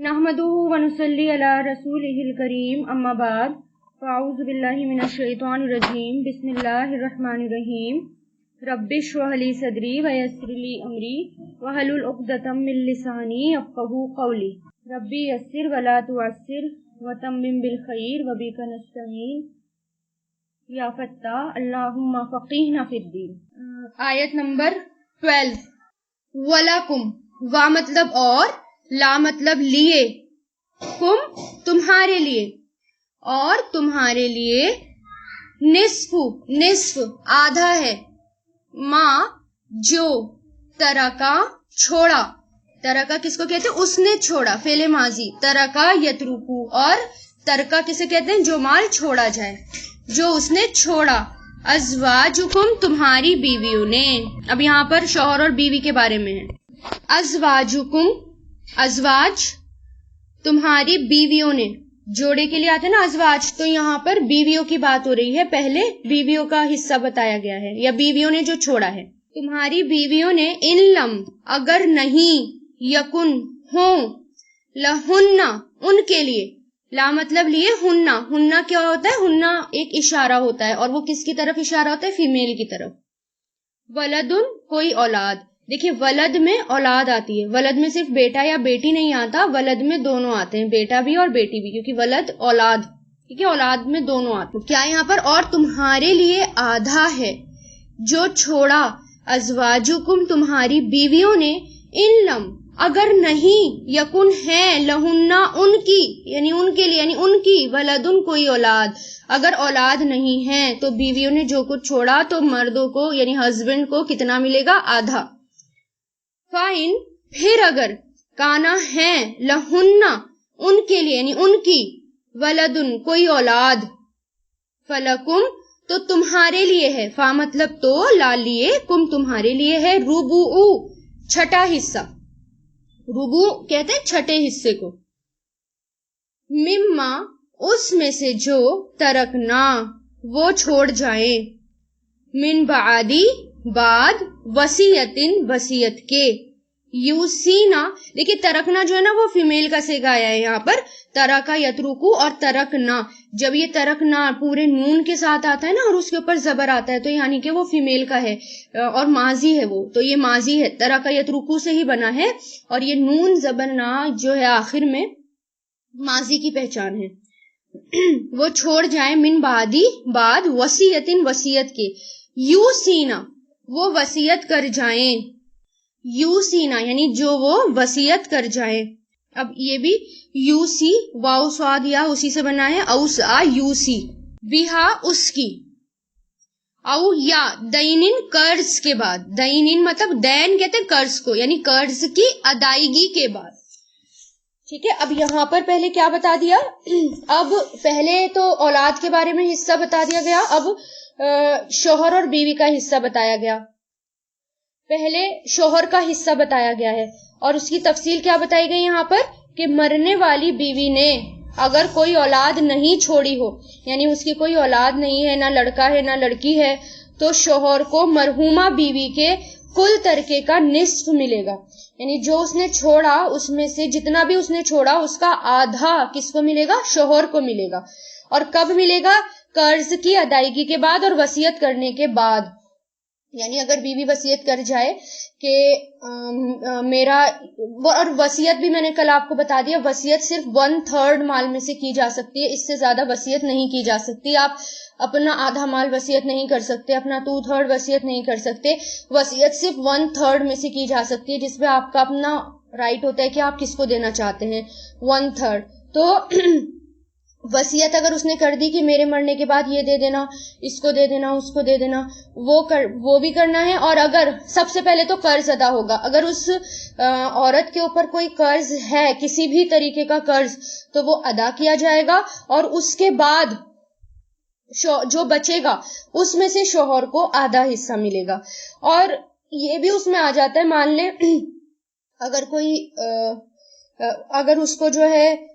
नहमदुहु व नुसल्ली अला रसूलिहिल करीम अम्मा बाद फ़अऊज़ु बिल्लाहि मिनश शैतानिर रजीम बिस्मिल्लाहिर रहमानिर रहीम रब्बिश्रह ली सदरी व यस्सिर ली अमरी वहलुल उक़दतम मिन लिसानी यफ़क़हू क़ौली रब्बी यस्सिर व ला तुअस्सिर व तम्मिम बिल खैर व बिका नस्तईन या फत्ताह अल्लाहुम्मा फ़क़ीहना फ़िद्दीन। आयत नंबर 12। वलकुम, वा मतलब और, ला मतलब लिए, कुम तुम्हारे लिए, और तुम्हारे लिए, निस्फु निस्फ आधा है, माँ जो, तरका छोड़ा, तरका किसको कहते हैं? उसने छोड़ा, फेले माजी, तरका यतरुकू, और तरका किसे कहते हैं? जो माल छोड़ा जाए, जो उसने छोड़ा। अज़वाजुकुम तुम्हारी बीवियों ने, अब यहाँ पर शौहर और बीवी के बारे में है। अज़वाजुकुम, अज़वाज तुम्हारी बीवियों ने, जोड़े के लिए आते हैं ना अज़वाज, तो यहाँ पर बीवियों की बात हो रही है। पहले बीवियों का हिस्सा बताया गया है, या बीवियों ने जो छोड़ा है। तुम्हारी बीवियों ने, इन लम अगर नहीं, यकुन हो, लहुन्ना उनके लिए, ला मतलब लिए, हुन्ना, हुन्ना क्या होता है? हुन्ना एक इशारा होता है, और वो किसकी तरफ इशारा होता है? फीमेल की तरफ। वलदुन कोई औलाद, देखिए वलद में औलाद आती है, वलद में सिर्फ बेटा या बेटी नहीं आता, वलद में दोनों आते हैं, बेटा भी और बेटी भी, क्योंकि वलद औलाद, ठीक है, औलाद में दोनों आते हैं। क्या यहाँ पर? और तुम्हारे लिए आधा है जो छोड़ा, अज़वाजुकुम तुम्हारी बीवियों ने, इन लम अगर नहीं, यकुन है, लहुन्ना उनकी, यानी उनके लिए, यानी उनकी, वलदुन कोई औलाद, अगर औलाद नहीं है तो बीवियों ने जो कुछ छोड़ा तो मर्दों को यानी हस्बैंड को कितना मिलेगा? आधा। फाइन फिर अगर, काना है, लहुन्ना उनके लिए यानी उनकी, वलदुन कोई औलाद, फलकुम तो तुम्हारे लिए है, फा मतलब तो, ला लिए, कुम तुम्हारे लिए है, रुबुउ छठा हिस्सा, रुबु कहते हैं छठे हिस्से को, मिम्मा उसमें से जो, तरकना वो छोड़ जाए, मिन बादी बाद, वसीयतिन वसीयत के, यूसीना, देखिए तरकना जो है ना वो फीमेल का सेगा आया है यहाँ पर, तरका यतरुकू और तरकना, जब ये तरकना पूरे नून के साथ आता है ना और उसके ऊपर जबर आता है तो यानी कि वो फीमेल का है और माजी है वो, तो ये माजी है, तरका यतरुकू से ही बना है, और ये नून जबर ना जो है आखिर में माजी की पहचान है। वो छोड़ जाए, मिन बादी बाद, वसीयतिन वसीयत के, यूसीना वो वसीयत कर जाए, यूसीना यानी जो वो वसीयत कर जाए। अब ये भी यूसी, वाउ स्वाद या उसी से बना है, औसा यूसी, बिहा उसकी, औ या दैनिन कर्ज के बाद, दैनिन मतलब दैन कहते हैं कर्ज को, यानी कर्ज की अदायगी के बाद, ठीक है। अब यहाँ पर पहले क्या बता दिया? अब पहले तो औलाद के बारे में हिस्सा बता दिया गया, अब शौहर और बीवी का हिस्सा बताया गया। पहले शौहर का हिस्सा बताया गया है और उसकी तफसील क्या बताई गई यहाँ पर कि मरने वाली बीवी ने अगर कोई औलाद नहीं छोड़ी हो, यानी उसकी कोई औलाद नहीं है, ना लड़का है ना लड़की है, तो शौहर को मरहूमा बीवी के कुल तरके का निस्फ मिलेगा, यानी जो उसने छोड़ा उसमें से जितना भी उसने छोड़ा उसका आधा किसको मिलेगा? शौहर को मिलेगा। और कब मिलेगा? कर्ज की अदायगी के बाद और वसीयत करने के बाद, यानी अगर बीवी वसीयत कर जाए कि मेरा, और वसीयत भी मैंने कल आपको बता दिया, वसीयत सिर्फ 1/3 माल में से की जा सकती है, इससे ज्यादा वसीयत नहीं की जा सकती। आप अपना आधा माल वसीयत नहीं कर सकते, अपना 2/3 वसीयत नहीं कर सकते, वसीयत सिर्फ 1/3 में से की जा सकती है, जिसमें आपका अपना राइट होता है कि आप किसको देना चाहते हैं, 1/3। तो वसीयत अगर उसने कर दी कि मेरे मरने के बाद ये दे देना, इसको दे देना, उसको दे देना, वो भी करना है। और अगर सबसे पहले तो कर्ज अदा होगा, अगर उस औरत के ऊपर कोई कर्ज है, किसी भी तरीके का कर्ज, तो वो अदा किया जाएगा, और उसके बाद जो बचेगा उसमें से शौहर को आधा हिस्सा मिलेगा। और ये भी उसमें आ जाता है, मान ले अगर कोई अगर उसको जो है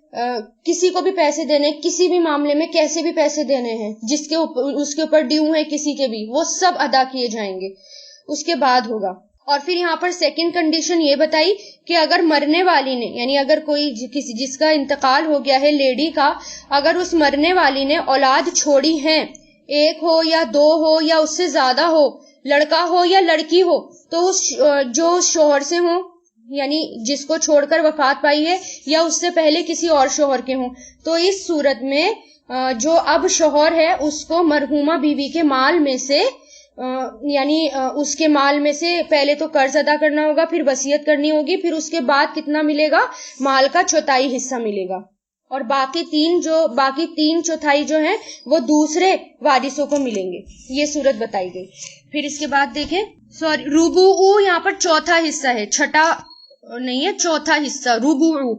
किसी को भी पैसे देने, किसी भी मामले में कैसे भी पैसे देने हैं, जिसके ऊपर उसके ऊपर ड्यू है किसी के भी, वो सब अदा किए जाएंगे, उसके बाद होगा। اور پھر یہاں پر سیکنڈ کنڈیشن یہ بتائی کہ اگر مرنے والی نے یعنی اگر کوئی جس کا انتقال ہو گیا ہے لیڈی کا، اگر اس مرنے والی نے اولاد چھوڑی ہے، ایک ہو یا دو ہو یا اس سے زیادہ ہو، لڑکا ہو یا لڑکی ہو، تو اس جو شوہر سے ہوں یعنی جس کو چھوڑ کر وفات پائی ہے یا اس سے پہلے کسی اور شوہر کے ہوں، تو اس صورت میں جو اب شوہر ہے اس کو مرحومہ بیوی کے مال میں سے یعنی اس کے مال میں سے پہلے تو قرض ادا کرنا ہوگا، پھر وصیت کرنی ہوگی، پھر اس کے بعد کتنا ملے گا؟ مال کا چوتھائی حصہ ملے گا، اور باقی تین چوتھائی جو ہیں وہ دوسرے وارثوں کو ملیں گے. یہ صورت بتائی گئی. پھر اس کے بعد دیکھیں ربوع یہاں پر چوتھا حصہ ہے، چھٹا نہیں ہے، چوتھا حصہ ربوع.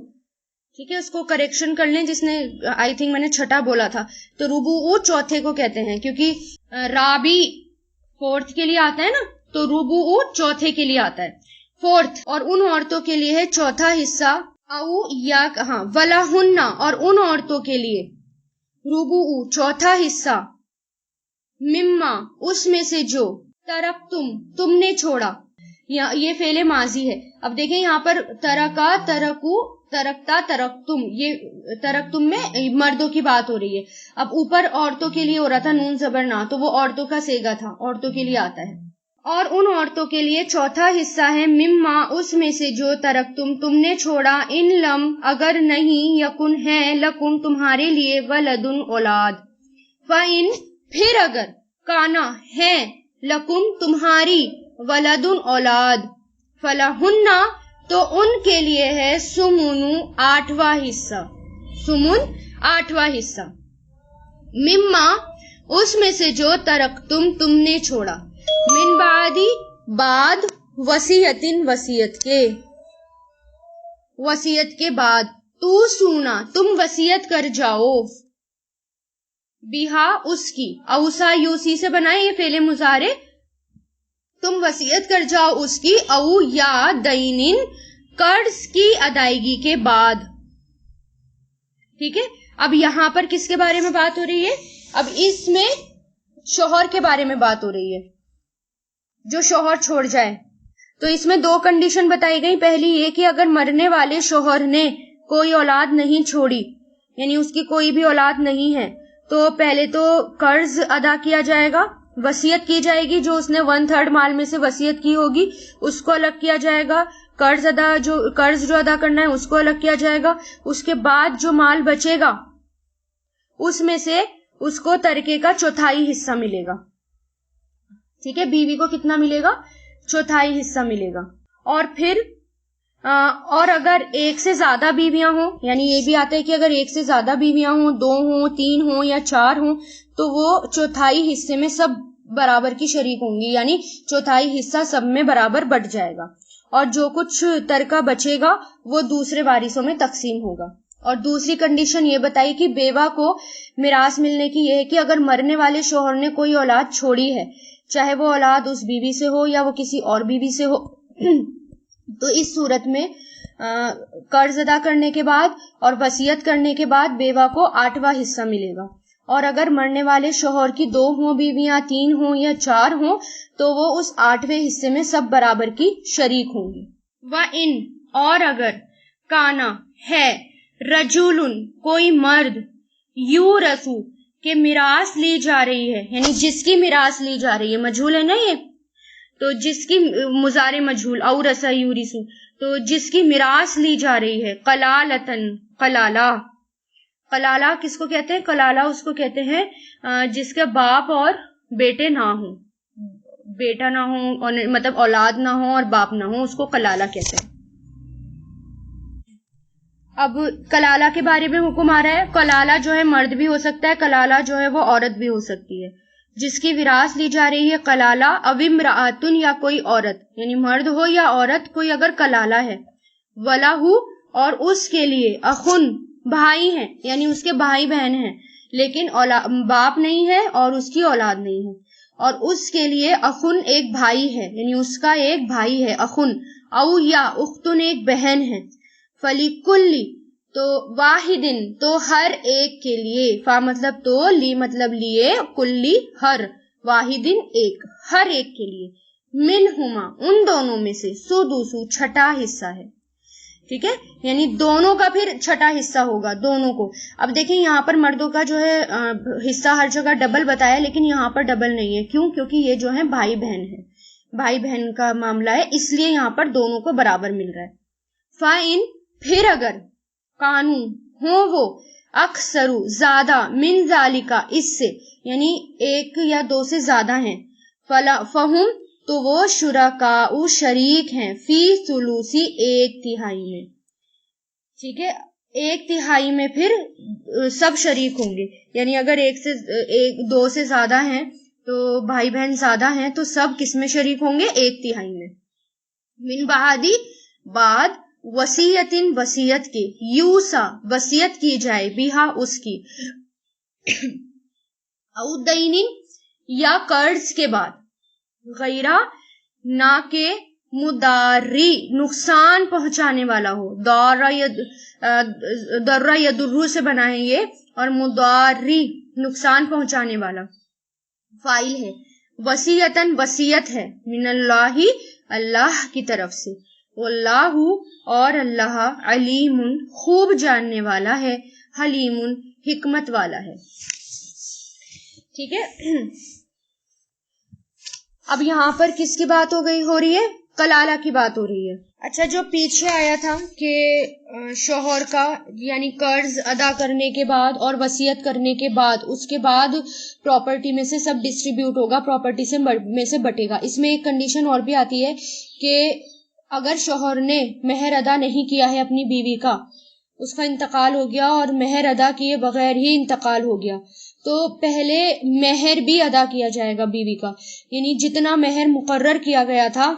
ٹھیک ہے، اس کو کریکشن کر لیں جس نے آئی تھنک میں نے چھٹا بولا تھا. تو ربوع چوتھے کو کہتے ہیں کیونکہ رابع فورتھ کے لیے آتا ہے نا، تو ربوع چوتھے کے لیے آتا ہے، فورتھ. اور ان عورتوں کے لیے ہے چوتھا حصہ او یا ولہن، اور ان عورتوں کے لیے ربوع چوتھا حصہ مما اس میں سے جو تم نے چھوڑا. یہ فعل ماضی ہے. اب دیکھیں یہاں پر ترکا، ترکو، ترکتا، ترکتم، یہ ترکتم میں مردوں کی بات ہو رہی ہے. اب اوپر عورتوں کے لیے ہو رہا تھا نون زبر نہ، تو وہ عورتوں کا صیغہ تھا، عورتوں کے لیے آتا ہے. اور ان عورتوں کے لیے چوتھا حصہ ہے مما اس میں سے جو تم نے چھوڑا، ان لم اگر نہیں، یکن ہے، لکم تمہارے لیے، ولدن اولاد، فإن پھر اگر، کانا ہے، لکم تمہاری، ولدن اولاد، فلہن تو ان کے لیے ہے سمن آٹھواں حصہ، سمن آٹھواں حصہ، مما اس میں سے جو تم نے چھوڑا، من بعدی بعد، وصیتن وصیت کے بعد، تو سونا تم وصیت کر جاؤ، بیہا اس کی، اوسا یوسی سے بنائے یہ فعل مضارع، تم وصیت کر جاؤ اس کی، او یا دینن قرض کی ادائیگی کے بعد. ٹھیک ہے، اب یہاں پر کس کے بارے میں بات ہو رہی ہے؟ اب اس میں شوہر کے بارے میں بات ہو رہی ہے جو شوہر چھوڑ جائے. تو اس میں دو کنڈیشن بتائی گئی. پہلی یہ کہ اگر مرنے والے شوہر نے کوئی اولاد نہیں چھوڑی، یعنی اس کی کوئی بھی اولاد نہیں ہے، تو پہلے تو قرض ادا کیا جائے گا، وصیت کی جائے گی، جو اس نے 1/3 مال میں سے وصیت کی ہوگی اس کو الگ کیا جائے گا، قرض جو ادا کرنا ہے اس کو الگ کیا جائے گا. اس کے بعد جو مال بچے گا اس میں سے اس کو ترکے کا چوتھائی حصہ ملے گا. ٹھیک ہے، بیوی کو کتنا ملے گا؟ چوتھائی حصہ ملے گا. اور پھر اور اگر ایک سے زیادہ بیویاں ہوں، یعنی یہ بھی آتا ہے کہ اگر ایک سے زیادہ بیویاں ہوں، 2 ہوں، 3 ہوں یا 4 ہوں، تو وہ چوتھائی حصے میں سب برابر کی شریک ہوں گی، یعنی چوتھائی حصہ سب میں برابر بٹ جائے گا، اور جو کچھ ترکہ بچے گا وہ دوسرے وارثوں میں تقسیم ہوگا. اور دوسری کنڈیشن یہ بتائی کہ بیوہ کو میراث ملنے کی یہ ہے کہ اگر مرنے والے شوہر نے کوئی اولاد چھوڑی ہے، چاہے وہ اولاد اس بیوی سے ہو یا وہ کسی اور بیوی سے ہو، تو اس صورت میں قرض ادا کرنے کے بعد اور وصیت کرنے کے بعد بیوہ کو 8واں حصہ ملے گا. اور اگر مرنے والے شوہر کی 2 ہوں بیویاں، 3 ہوں یا 4 ہوں، تو وہ اس 8ویں حصے میں سب برابر کی شریک ہوں گی. وَإِن اور اگر، کانا ہے، رجولن کوئی مرد، یورثو کہ میراث لی جا رہی ہے، یعنی جس کی میراث لی جا رہی ہے، مجھول ہے نا یہ، تو جس کی مضارع مجھول، اورث یورثو، تو جس کی میراث لی جا رہی ہے، قلالتن قلالہ. قلالہ کس کو کہتے ہیں؟ قلالہ اس کو کہتے ہیں جس کے باپ اور بیٹے نہ ہوں، بیٹا نہ ہو، مطلب اولاد نہ ہو اور باپ نہ ہو، اس کو قلالہ کہتے ہیں. اب کلالہ کے بارے میں حکم آ رہا ہے. کلالہ جو ہے مرد بھی ہو سکتا ہے، کلالہ جو ہے وہ عورت بھی ہو سکتی ہے. جس کی وراثت لی جا رہی ہے کلالہ، او امرأتن یا کوئی عورت، یعنی مرد ہو یا عورت، کوئی اگر کلالہ ہے، وَلَهُ اور اس کے لیے، اخن بھائی ہیں، یعنی اس کے بھائی بہن ہیں لیکن باپ نہیں ہے اور اس کی اولاد نہیں ہے، اور اس کے لیے اخن ایک بھائی ہے، یعنی اس کا ایک بھائی ہے اخن، او یا اختن ایک بہن ہے. فَلِكُلِّ تو واحدن تو ہر ایک کے لیے، فا مطلب تو، لی مطلب لیے، کلی ہر، واحدن ایک، ہر ایک کے لیے، मिनहुमा उन दोनों में से, सुदुसु छठा हिस्सा है, ठीक है, यानी दोनों का फिर छठा हिस्सा होगा दोनों को। अब देखें यहाँ पर मर्दों का जो है हिस्सा हर जगह डबल बताया, लेकिन यहाँ पर डबल नहीं है। क्यों? क्योंकि ये जो है भाई बहन है, भाई बहन का मामला है, इसलिए यहाँ पर दोनों को बराबर मिल रहा है। फाइन फिर अगर, कानून हो वो, अक्सरू ज्यादा, मिन जालिका इससे, यानी एक या दो से ज्यादा हैं, फहुम तो वो शुरकाउ शरीक हैं, फी सुलूसी एक तिहाई में, ठीक है, एक तिहाई में फिर सब शरीक होंगे, यानी अगर एक दो से ज्यादा हैं तो भाई बहन ज्यादा हैं तो सब किस में शरीक होंगे? एक तिहाई में। मिन बहादी बाद, वसीयतिन वसीयत के, यूसा वसीयत की जाए, बिहा उसकी, औदैनिन या कर्ज के बाद, गैरा ना के मुदारी नुकसान पहुंचाने वाला हो, दर्रा यदुर्रु से बना है ये, और मुदारी नुकसान पहुंचाने वाला फाइल है। वसीयतन वसीयत है, मिनल्लाही अल्लाह की तरफ से, वल्लाहु और अल्लाह, अलीमुन खूब जानने वाला है, हलीमुन हिकमत वाला है, ठीक है। अब यहाँ पर किसकी बात हो रही है? कलाला की बात हो रही है। अच्छा, जो पीछे आया था कि शोहर का यानी कर्ज अदा करने के बाद और वसीयत करने के बाद, उसके बाद प्रॉपर्टी में से सब डिस्ट्रीब्यूट होगा, प्रॉपर्टी में से बटेगा। इसमें एक कंडीशन और भी आती है कि अगर शोहर ने मेहर अदा नहीं किया है अपनी बीवी का, उसका इंतकाल हो गया और मेहर अदा किए बगैर ही इंतकाल हो गया, तो पहले मेहर भी अदा किया जाएगा बीवी का, यानी जितना मेहर मुकर्रर किया गया था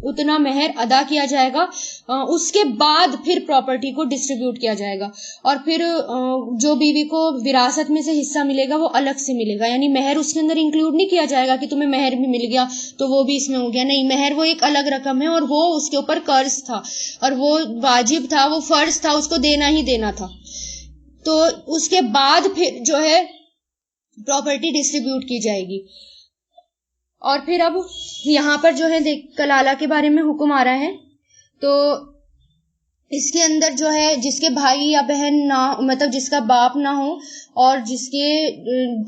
उतना मेहर अदा किया जाएगा। उसके बाद फिर प्रॉपर्टी को डिस्ट्रीब्यूट किया जाएगा, और फिर जो बीवी को विरासत में से हिस्सा मिलेगा वो अलग से मिलेगा, यानी मेहर उसके अंदर इंक्लूड नहीं किया जाएगा कि तुम्हें मेहर भी मिल गया तो वो भी इसमें हो गया, नहीं, मेहर वो एक अलग रकम है और वो उसके ऊपर कर्ज था और वो वाजिब था, वो फर्ज था, उसको देना ही देना था। तो उसके बाद फिर जो है प्रॉपर्टी डिस्ट्रीब्यूट की जाएगी। और फिर अब यहाँ पर जो है कलाला के बारे में हुक्म आ रहा है, तो इसके अंदर जो है जिसके भाई या बहन ना, मतलब जिसका बाप ना हो और जिसके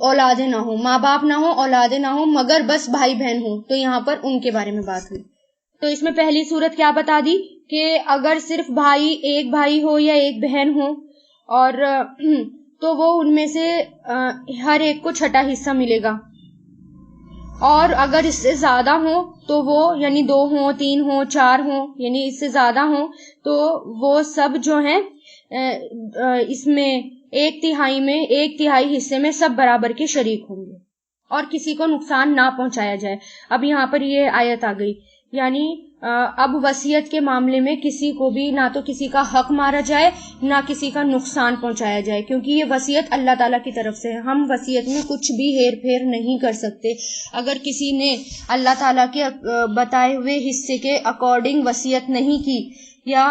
औलादे ना हो, माँ बाप ना हो, औलादे ना हो, मगर बस भाई बहन हो, तो यहाँ पर उनके बारे में बात हुई। तो इसमें पहली सूरत क्या बता दी कि अगर सिर्फ एक भाई हो या एक बहन हो, और तो वो उनमें से हर एक को छठा हिस्सा मिलेगा, और अगर इससे ज्यादा हो तो वो, यानी 2 हो, 3 हो, 4 हो, यानी इससे ज्यादा हो, तो वो सब जो है इसमें एक तिहाई हिस्से में सब बराबर के शरीक होंगे और किसी को नुकसान ना पहुंचाया जाए। अब यहाँ पर ये आयत आ गई, यानी अब वसीयत के मामले में किसी को भी ना तो किसी का हक मारा जाए ना किसी का नुकसान पहुंचाया जाए, क्योंकि ये वसीयत अल्लाह ताला की तरफ से है। हम वसीयत में कुछ भी हेर फेर नहीं कर सकते। अगर किसी ने अल्लाह ताला के बताए हुए हिस्से के अकॉर्डिंग वसीयत नहीं की, या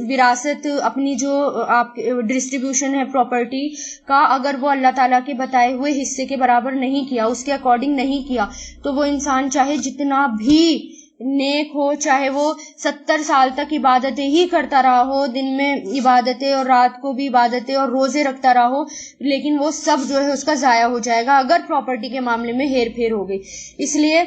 विरासत अपनी जो आप डिस्ट्रीब्यूशन है प्रॉपर्टी का, अगर वो अल्लाह ताला के बताए हुए हिस्से के बराबर नहीं किया, उसके अकॉर्डिंग नहीं किया, तो वो इंसान चाहे जितना भी नेक हो, चाहे वो 70 साल तक इबादतें ही करता रहा हो, दिन में इबादतें और रात को भी इबादतें और रोजे रखता रहा हो, लेकिन वो सब जो है उसका जाया हो जाएगा अगर प्रॉपर्टी के मामले में हेर फेर हो गई। इसलिए,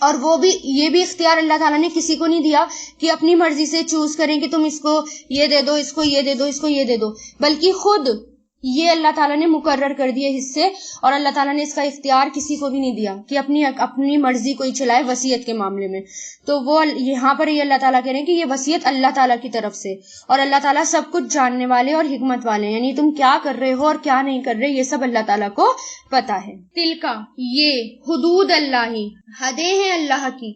और वो भी, ये भी इख्तियार अल्लाह ताला ने किसी को नहीं दिया कि अपनी मर्जी से चूज करें कि तुम इसको ये दे दो, इसको ये दे दो, इसको ये दे दो, बल्कि खुद ये अल्लाह ताला ने मुकर्रर कर दिए हिस्से, और अल्लाह ताला ने इसका इख्तियार किसी को भी नहीं दिया कि अपनी मर्जी कोई चलाए वसीयत के मामले में। तो वो यहाँ पर ये अल्लाह ताला कह रहे हैं कि ये वसीयत अल्लाह ताला की तरफ से, और अल्लाह ताला सब कुछ जानने वाले और हिकमत वाले, यानी तुम क्या कर रहे हो और क्या नहीं कर रहे, ये सब अल्लाह ताला को पता है। तिलका ये हुदूद अल्लाही, हदें हैं अल्लाह की।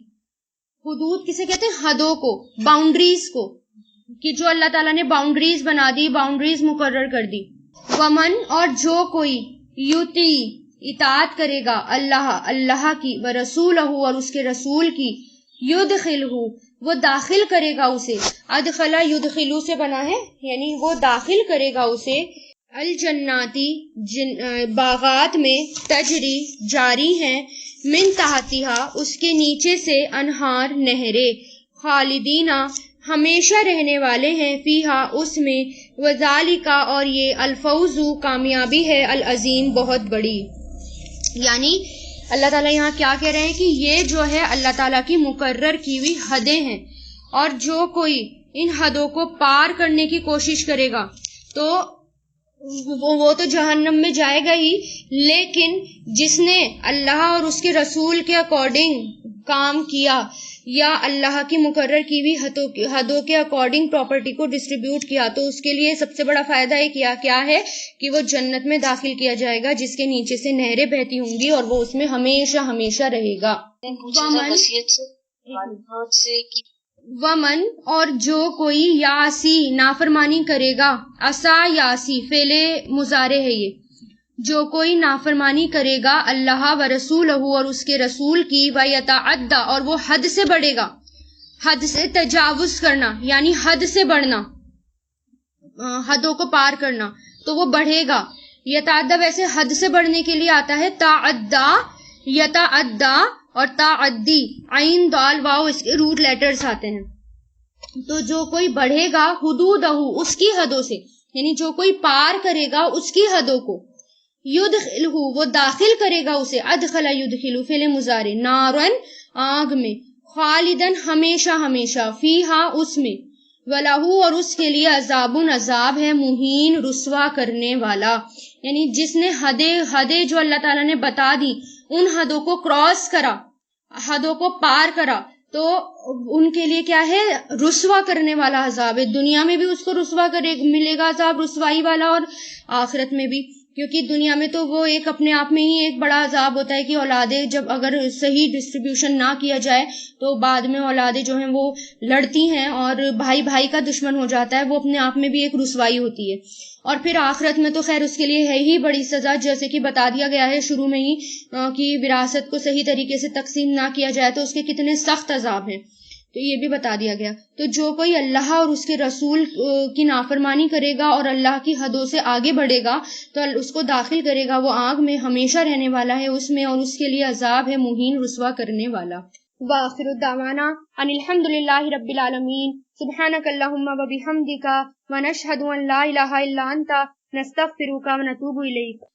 हुदूद किसे कहते हैं? हदों को, बाउंड्रीज को, कि जो अल्लाह ताला ने बाउंड्रीज बना दी, बाउंड्रीज मुकर्रर कर दी। वमन और जो कोई युती इताअत करेगा अल्लाह की, व रसूलहू और उसके रसूल की, युदखिलहू वो दाखिल करेगा उसे, अदखला युदखिलू से बना है, यानी वो दाखिल करेगा उसे, الجناتی باغات میں، تجری جاری ہیں، من تحتہا اس کے نیچے سے، انہار نہریں، خالدینہ ہمیشہ رہنے والے ہیں، فیہا اس میں، وذالکا اور یہ، الفوز کامیابی ہے، العظیم بہت بڑی. یعنی اللہ تعالیٰ یہاں کیا کہہ رہے ہیں کہ یہ جو ہے اللہ تعالیٰ کی مقرر کی ہوئی حدیں ہیں، اور جو کوئی ان حدوں کو پار کرنے کی کوشش کرے گا تو وہ تو جہنم میں جائے گا ہی، لیکن جس نے اللہ اور اس کے رسول کے اکارڈنگ کام کیا یا اللہ کی مقرر کی ہوئی حدوں کے اکارڈنگ پراپرٹی کو ڈسٹریبیوٹ کیا، تو اس کے لیے سب سے بڑا فائدہ کیا ہے کہ وہ جنت میں داخل کیا جائے گا جس کے نیچے سے نہریں بہتی ہوں گی، اور وہ اس میں ہمیشہ ہمیشہ رہے گا. ومن اور جو کوئی، یاسی نافرمانی کرے گا، عصا یاسی فعل مضارع ہے یہ، جو کوئی نافرمانی کرے گا اللہ و رسولہ اور اس کے رسول کی، ویتعدی اور وہ حد سے بڑھے گا، حد سے تجاوز کرنا یعنی حد سے بڑھنا، حدوں کو پار کرنا، تو وہ بڑھے گا. یتعدی ویسے حد سے بڑھنے کے لیے آتا ہے تعدی، یتعدی اور تعدی، عین دال واو اس کے روٹ لیٹرز آتے ہیں. تو جو کوئی بڑھے گا حدودہ اس کی حدوں سے، یعنی جو کوئی پار کرے گا اس کی حدوں کو، یدخلہ وہ داخل کرے گا اسے، ادخل یدخل فعل مضارع، نارن آگ میں، خالدن ہمیشہ ہمیشہ، فیہا اس میں، وَلَهُ اور اس کے لیے، عذاب عذاب ہے، مہین رسوا کرنے والا. یعنی جس نے حدیں جو اللہ تعالیٰ نے بتا دی ان حدوں کو کراس کرا، حدوں کو پار کرا، تو ان کے لیے کیا ہے؟ رسوا کرنے والا عذاب ہے. دنیا میں بھی اس کو رسوا ملے گا عذاب رسوائی والا، اور آخرت میں بھی، کیونکہ دنیا میں تو وہ ایک اپنے آپ میں ہی ایک بڑا عذاب ہوتا ہے کہ اولادیں جب اگر صحیح ڈسٹریبیوشن نہ کیا جائے تو بعد میں اولادیں جو ہیں وہ لڑتی ہیں اور بھائی بھائی کا دشمن ہو جاتا ہے، وہ اپنے آپ میں بھی ایک رسوائی ہوتی ہے. اور پھر آخرت میں تو خیر اس کے لیے ہے ہی بڑی سزا، جیسے کہ بتا دیا گیا ہے شروع میں ہی کہ وراثت کو صحیح طریقے سے تقسیم نہ کیا جائے تو اس کے کتنے سخت عذاب ہیں، تو یہ بھی بتا دیا گیا. تو جو کوئی اللہ اور اس کے رسول کی نافرمانی کرے گا اور اللہ کی حدوں سے آگے بڑھے گا تو اس کو داخل کرے گا وہ آگ میں، ہمیشہ رہنے والا ہے اس میں، اور اس کے لیے عذاب ہے مہین رسوا کرنے والا. وآخر دعوانا ان الحمد للہ رب العالمین. سبحانک اللہم و بحمدک ونشہد ان لا الہ الا انت نستغفرک ونتوب الیک.